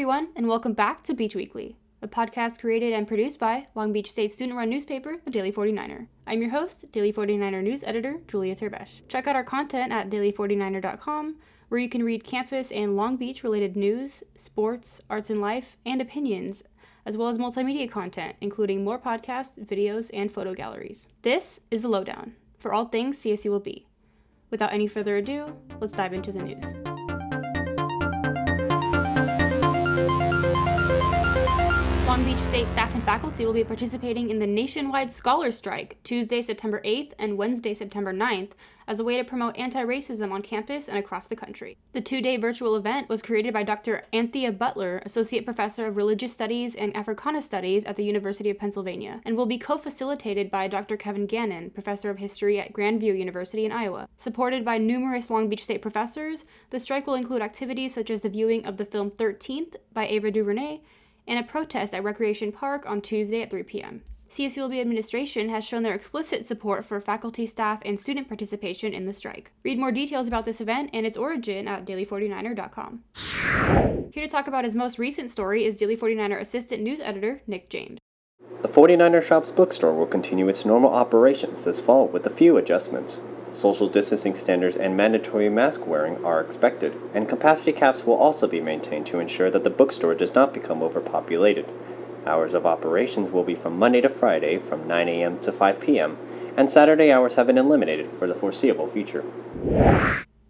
everyone, and welcome back to Beach Weekly, a podcast created and produced by Long Beach State student-run newspaper, the Daily 49er. I'm your host, Daily 49er news editor, Julia Terbeche. Check out our content at daily49er.com, where you can read campus and Long Beach-related news, sports, arts and life, and opinions, as well as multimedia content, including more podcasts, videos, and photo galleries. This is The Lowdown, for all things CSULB. Without any further ado, let's dive into the news. Long Beach State staff and faculty will be participating in the nationwide Scholar Strike Tuesday, September 8th and Wednesday, September 9th, as a way to promote anti-racism on campus and across the country. The two-day virtual event was created by Dr. Anthea Butler, Associate Professor of Religious Studies and Africana Studies at the University of Pennsylvania, and will be co-facilitated by Dr. Kevin Gannon, Professor of History at Grandview University in Iowa. Supported by numerous Long Beach State professors, the strike will include activities such as the viewing of the film 13th by Ava DuVernay, and a protest at Recreation Park on Tuesday at 3 p.m. CSULB administration has shown their explicit support for faculty, staff, and student participation in the strike. Read more details about this event and its origin at daily49er.com. Here to talk about his most recent story is Daily 49er assistant news editor Nick James. The 49er Shop's bookstore will continue its normal operations this fall with a few adjustments. Social distancing standards and mandatory mask wearing are expected, and capacity caps will also be maintained to ensure that the bookstore does not become overpopulated. Hours of operations will be from Monday to Friday from 9 a.m. to 5 p.m., and Saturday hours have been eliminated for the foreseeable future.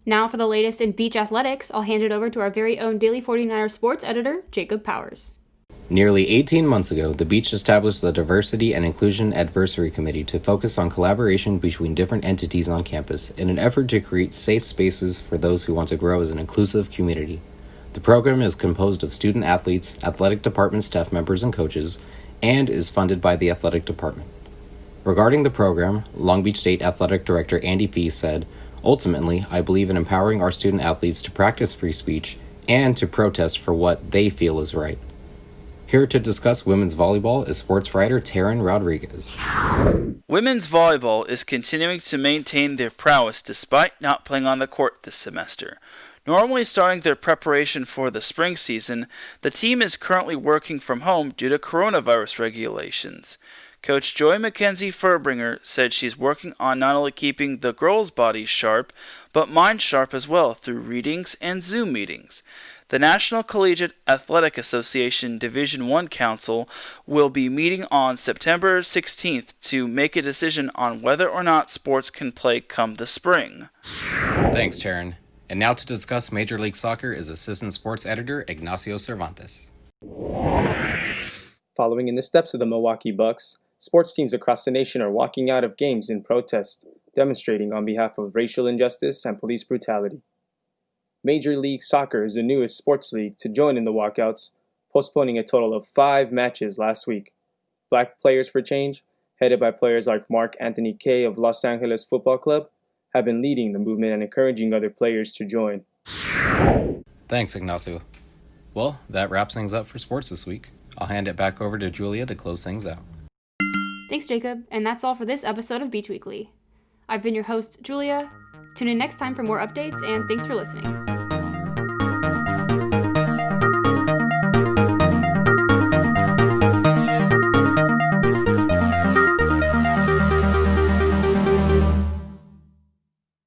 Now for the latest in beach athletics, I'll hand it over to our very own Daily 49er sports editor, Jacob Powers. Nearly 18 months ago, the Beach established the Diversity and Inclusion Advisory Committee to focus on collaboration between different entities on campus in an effort to create safe spaces for those who want to grow as an inclusive community. The program is composed of student athletes, athletic department staff members and coaches, and is funded by the athletic department. Regarding the program, Long Beach State Athletic Director Andy Fee said, "Ultimately, I believe in empowering our student athletes to practice free speech and to protest for what they feel is right." Here to discuss women's volleyball is sports writer Teran Rodriguez. Women's volleyball is continuing to maintain their prowess despite not playing on the court this semester. Normally starting their preparation for the spring season, the team is currently working from home due to coronavirus regulations. Coach Joy Mackenzie Furbringer said she's working on not only keeping the girls' bodies sharp, but minds sharp as well through readings and Zoom meetings. The National Collegiate Athletic Association Division I Council will be meeting on September 16th to make a decision on whether or not sports can play come the spring. Thanks, Teran. And now to discuss Major League Soccer is assistant sports editor Ignacio Cervantes. Following in the steps of the Milwaukee Bucks, sports teams across the nation are walking out of games in protest, demonstrating on behalf of racial injustice and police brutality. Major League Soccer is the newest sports league to join in the walkouts, postponing a total of 5 matches last week. Black Players for Change, headed by players like Mark Anthony Kaye of Los Angeles Football Club, have been leading the movement and encouraging other players to join. Thanks, Ignacio. Well, that wraps things up for sports this week. I'll hand it back over to Julia to close things out. Thanks, Jacob, and that's all for this episode of Beach Weekly. I've been your host, Julia. Tune in next time for more updates, and thanks for listening.